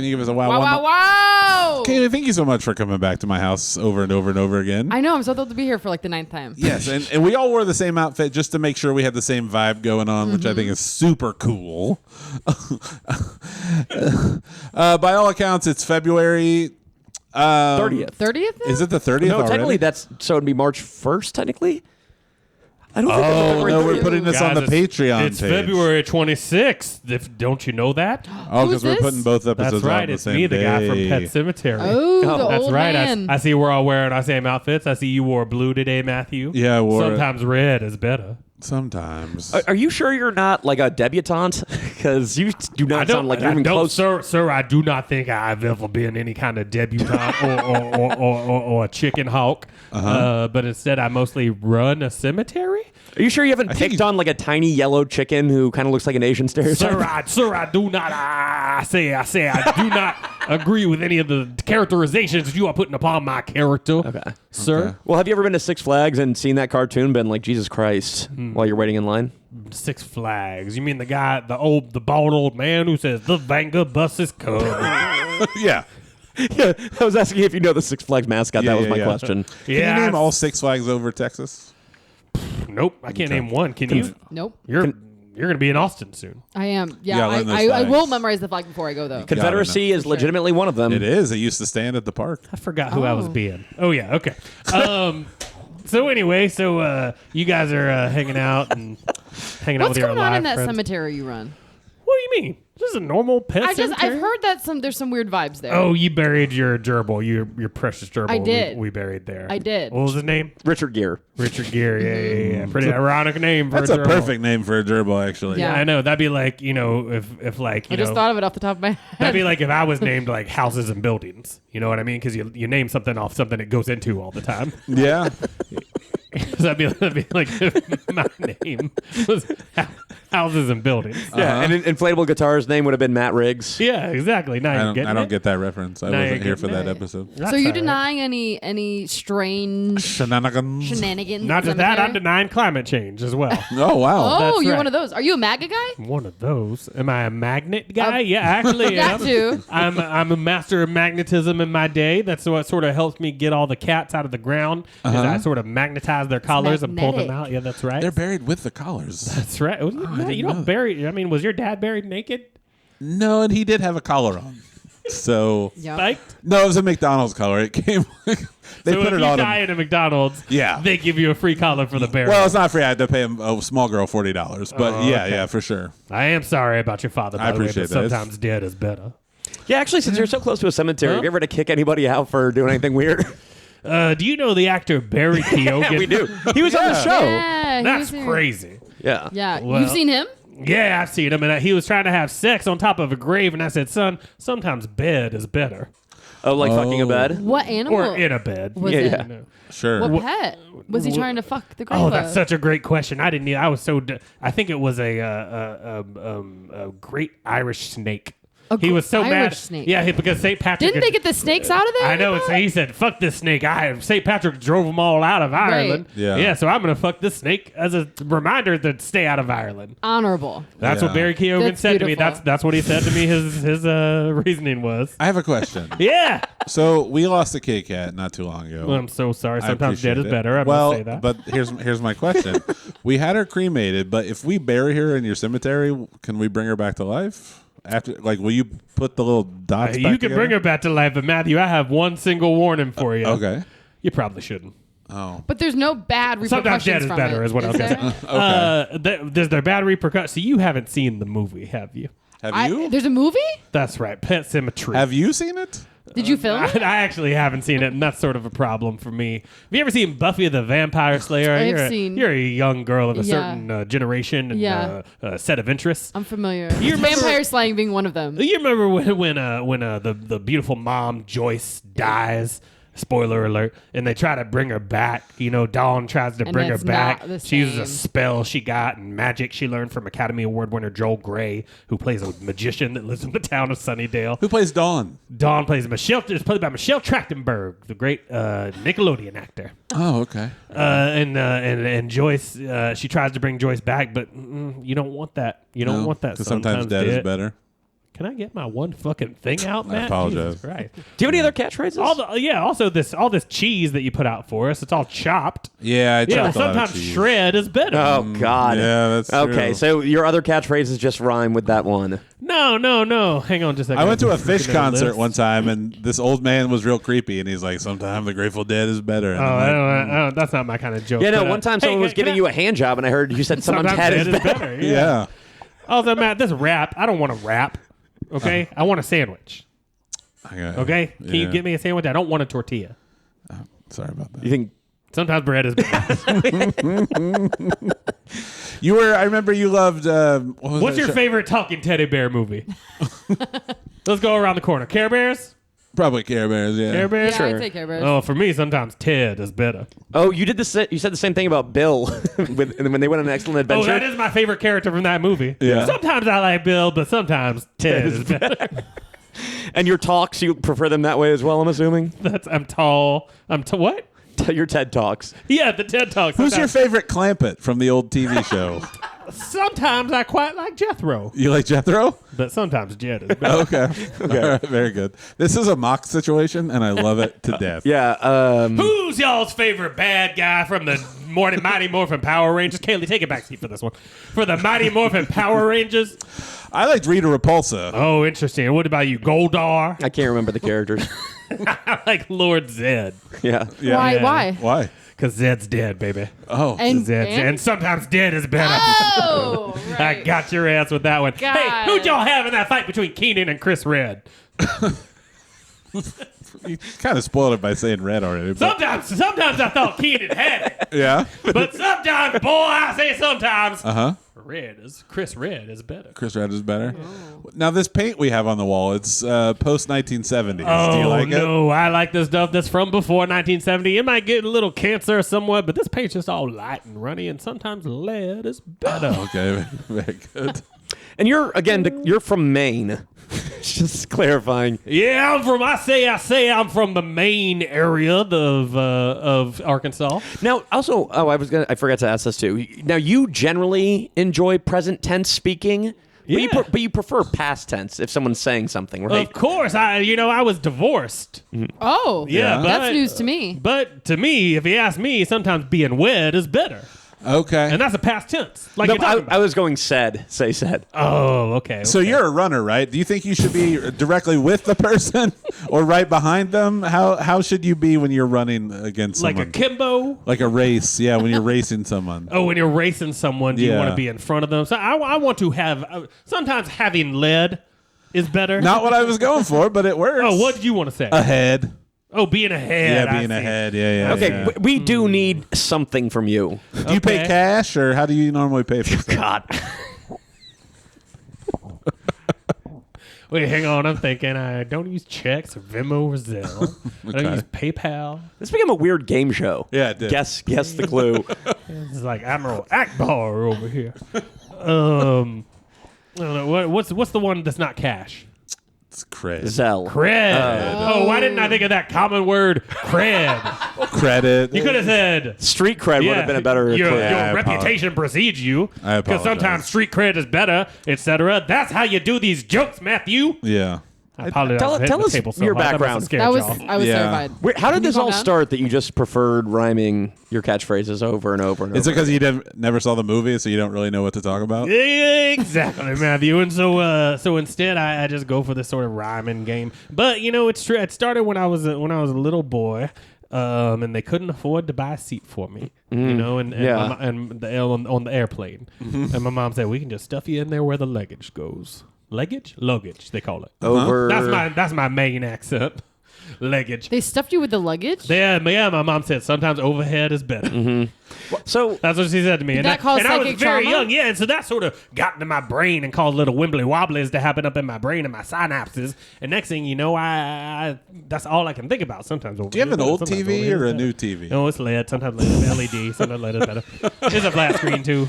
you give us a wow? Wow. Kayley, thank you so much for coming back to my house over and over and over again. I know. I'm so thrilled to be here for like the 9th time. Yes, and we all wore the same outfit just to make sure we had the same vibe going on, which I think is super cool. By all accounts, it's February 30th. 30th? Is it the 30th No, already? technically so it'd be March 1st, technically? I don't think that's Oh, February no, 30th. we're putting this on the Patreon It's page. February 26th. Don't you know that? Oh, Who's because we're this? putting both episodes That's right. on the It's same me, the guy from day. Pet Sematary. Oh, the That's old right. man. I see we're all wearing our same outfits. I see you wore blue today, Matthew. Yeah, I wore it. Sometimes red is better. Sometimes. Are you sure you're not like a debutante? Because you do not sound like you're even close. Sir, I do not think I've ever been any kind of debutante or a chicken hawk. But instead, I mostly run a cemetery. Are you sure you haven't picked on like a tiny yellow chicken who kind of looks like an Asian stereotype? Sir, I do not. I say, I do not agree with any of the characterizations you are putting upon my character, sir. Well, have you ever been to Six Flags and seen that cartoon? Been like, Jesus Christ, while you're waiting in line? Six Flags. You mean the guy, the bald old man who says the Vanga bus is coming? Yeah. Yeah, I was asking if you know the Six Flags mascot. Yeah, that was yeah, my yeah. question. Can you name all Six Flags over Texas? Nope, I can't name one. Can you? Nope. You're going to be in Austin soon. I am. Yeah, Yeah, learn those I will flags. memorize the flag before I go, though. Confederacy is legitimately one of them. It is. It used to stand at the park. I forgot who I was being. Oh yeah, okay. So anyway, you guys are hanging out and hanging out What's with your going on live in that friends. cemetery you run? What do you mean? This is a normal pet cemetery? I've heard that there's some weird vibes there. Oh, you buried your gerbil, your precious gerbil. I did. We buried there. I did. What was his name? Richard Gere. Richard Gere. Yeah. Pretty ironic name for That's a a gerbil. perfect name for a gerbil, actually. Yeah. I know. That'd be like, if like, I just thought of it off the top of my head. that'd be like if I was named like houses and buildings. You know what I mean? Because you name something off something it goes into all the time. Yeah. So that'd be like if my name was houses and buildings. Yeah, and inflatable guitar's name would have been Matt Riggs. Yeah, exactly. Now I don't get that reference. I Now wasn't you're here for getting that it. episode. So you denying any strange Shenanigans. shenanigans? Not in just the that, I'm cemetery? denying climate change as well. Oh, wow. Oh, That's you're right. one of those. Are you a MAGA guy? One of those. Am I a magnet guy? Yeah, actually That am. too. I'm a master of magnetism in my day. That's what sort of helps me get all the cats out of the ground. Is I sort of magnetize their collars and pull them magnetic. out. Yeah, that's right. They're buried with the collars. That's right. didn't You know don't that. bury. I mean, was your dad buried naked? No, and he did have a collar on. So, Yeah. Spiked? no, it was a McDonald's collar. It came, they So put if it you on die him. at a McDonald's, Yeah. they give you a free collar for the burial. Well, it's not free. I had to pay a small girl $40. But Oh, yeah, okay. yeah, for sure. I am sorry about your father, by I the way, but appreciate that. sometimes dead is better. Yeah, actually, since you're so close to a cemetery, have you ever had to kick anybody out for doing anything weird? Do you know the actor Barry Keoghan? Yeah, we do. He was on the show. Yeah, he That's was here. crazy. Yeah. Yeah, Well- you've seen him? Yeah, I've seen him, and he was trying to have sex on top of a grave, and I said, son, sometimes bed is better. Oh, like fucking a bed? What animal Or in a bed. was Yeah, it? yeah. No. Sure. What pet was he trying to fuck the grave Oh, that's of? such a great question. I didn't need. I was so. I think it was a great Irish snake. He was so Irish mad. snake. Yeah, because St. Patrick. Didn't they get the snakes out of there? I know. So he said, "Fuck this snake." St. Patrick drove them all out of Ireland. Yeah. Yeah. So I'm gonna fuck this snake as a reminder to stay out of Ireland. Honorable. That's Yeah. what Barry Keoghan That's said to me. beautiful. That's what he said to me. His reasoning was. I have a question. Yeah. So we lost a Kit Kat not too long ago. Well, I'm so sorry. I Sometimes dead is appreciate it. better. I well, must say that. but here's my question. We had her cremated, but if we bury her in your cemetery, can we bring her back to life? After, like, will you put the little dots back you can together? bring her back to life, but Matthew, I have one single warning for you. Okay. You probably shouldn't. Oh. But there's no bad repercussions Sometimes dead is from better, it, is what I was there? going to say. There's their bad repercussions. So you haven't seen the movie, have you? Have you? There's a movie? That's right, Pet Sematary. Have you seen it? Did you film I it? actually haven't seen it, and that's sort of a problem for me. Have you ever seen Buffy the Vampire Slayer? I've seen. You're a young girl of a Yeah. certain generation and Yeah. set of interests. I'm familiar. You remember- Vampire slang being one of them. You remember when the beautiful mom Joyce dies? Spoiler alert! And they try to bring her back. You know, Dawn tries to And bring her it's back. not the She uses a same. spell she got and magic she learned from Academy Award winner Joel Grey, who plays a magician that lives in the town of Sunnydale. Who plays Dawn? Dawn plays Michelle. Is played by Michelle Trachtenberg, the great Nickelodeon actor. Oh, okay. And Joyce, she tries to bring Joyce back, but you don't want that. You don't want that. Because sometimes dead is better. Can I get my one fucking thing out, Matt? I apologize. Jesus Christ. Do you have any other catchphrases? Also all this cheese that you put out for us, it's all chopped. Yeah, I Yeah, chopped a lot of sometimes cheese. shred is better. Oh God. Yeah, that's okay. true. So your other catchphrases just rhyme with that one. No. Hang on just a second. I went to a Fish Looking at the concert list. one time, and this old man was real creepy, and he's like, "Sometimes the Grateful Dead is better." And Oh, I'm like, I don't, that's not my kind of joke. Yeah, no. but, One time hey, someone was can giving I- you a hand job, and I heard you said sometimes head is better. yeah. Also, Matt, this rap, I don't want to rap. Okay, I want a sandwich. Okay, can you get me a sandwich? I don't want a tortilla. Sorry about that. You think? Sometimes bread is better. I remember you loved. What was What's that your show? favorite talking teddy bear movie? Let's go around the corner. Care Bears? Probably Care Bears. Yeah. Care Bears? Yeah, I take Care Bears. Oh, for me, sometimes Ted is better. Oh, you did this. You said the same thing about Bill when they went on an excellent Oh, adventure. that is my favorite character from that movie. Yeah. Sometimes I like Bill, but sometimes Ted is better. And your talks, you prefer them that way as well. I'm assuming. I'm tall. What? Your TED talks. Yeah, the TED Talks. Who's your favorite Clampett from the old TV show? Sometimes I quite like Jethro, You like Jethro? but sometimes Jed is better. Okay. All right, very good. This is a mock situation, and I love it to death. Yeah. Who's y'all's favorite bad guy from the Mighty Morphin Power Rangers? Kaylee, take a back seat for this one. For the Mighty Morphin Power Rangers. I liked Rita Repulsa. Oh, interesting. What about you, Goldar? I can't remember the characters. I like Lord Zed. Yeah. Yeah. Why? Yeah. Why? Why? Because Zed's dead, baby. Oh. And, And sometimes dead is better. oh, I right. got your ass with that one. God. Hey, who'd y'all have in that fight between Keenan and Chris Red? You kind of spoiled it by saying red already. But Sometimes I thought Keenan had it. yeah. But sometimes, boy, I say sometimes, Uh-huh. Chris Red is better. Chris Red is better. Now, this paint we have on the wall, it's post-1970s. Oh, Do you like it? no, I like the stuff that's from before 1970. It might get a little cancer somewhat, but this paint's just all light and runny, and sometimes lead is better. Okay, very good. And you're from Maine. Just clarifying. Yeah, I'm from the Maine area of Arkansas. Now, also, I forgot to ask this too. Now, you generally enjoy present tense speaking, Yeah. but you prefer past tense if someone's saying something, right? Of course, I was divorced. Oh, Yeah. that's news to me. But to me, if you ask me, sometimes being wed is better. Okay. And that's a past tense. Like No, you're talking about. I was going say said. Oh, okay. So you're a runner, right? Do you think you should be directly with the person or right behind them? How should you be when you're running against like someone? a Kimbo. Like a race, yeah, when you're racing someone. Oh, when you're racing someone, do you Yeah. want to be in front of them? So I want to have. Sometimes having lead is better. Not what I was going for, but it works. Oh, what did you want to say? Ahead. Oh, being ahead. Yeah, I being see. ahead. Yeah. Okay, yeah. we do need something from you. Do you pay Okay. cash or how do you normally pay for stuff? God. Wait, hang on. I'm thinking I don't use checks or Venmo or Zelle. I don't Okay. use PayPal. This became a weird game show. Yeah, it did. Guess the clue. This is like Admiral Ackbar over here. I don't know. What's the one that's not cash? It's cred. Zell. Cred. Oh, why didn't I think of that common word, cred? Credit. You could have said. Street cred would have been a better Your, clue. your I reputation precedes you. I Because sometimes apologize. street cred is better, etc. That's how you do these jokes, Matthew. Yeah. I apologize. Tell- for hitting tell the us table so your hard. That must have background. scared That was y'all. I was Yeah. terrified. Wait, how did Can you this calm all down? start that you just preferred rhyming your catchphrases over and over and Is over? it because you never saw the movie, so you don't really know what to talk about? Exactly, Matthew. And so instead, I just go for this sort of rhyming game. But it's true. It started when I was a little boy, and they couldn't afford to buy a seat for me. And Yeah. on the airplane, and my mom said we can just stuff you in there where the luggage goes. Luggage, they call it. Over. That's my main accent. Luggage. They stuffed you with the luggage? Yeah, my mom said sometimes overhead is better. So That's what she said to me. Did And that cause I was psychic very trauma? young, yeah. And so that sort of got into my brain and caused little wibbly wobblies to happen up in my brain and my synapses. And next thing you know, I that's all I can think about sometimes. Do you have an old TV or a new TV? No, it's LED. Sometimes LED. Sometimes LED is better. It's a flat screen too.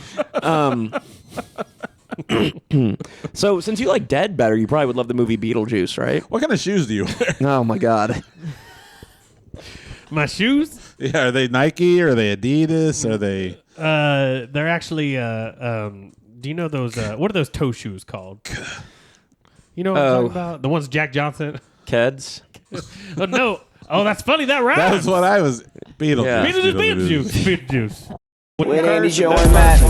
So since you like Dead better, you probably would love the movie Beetlejuice, right? What kind of shoes do you wear? Oh my God. My shoes, Yeah, are they Nike? Are they Adidas? Are they? they're actually. Do you know those? What are those toe shoes called? You know what I'm talking about? The ones Jack Johnson. Keds. Oh no! Oh, that's funny. That rhymes. That was what I was. Beetlejuice. Yeah. Beetlejuice. With Andy, Joe, and Matt.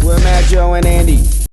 With Matt, Joe, and Andy.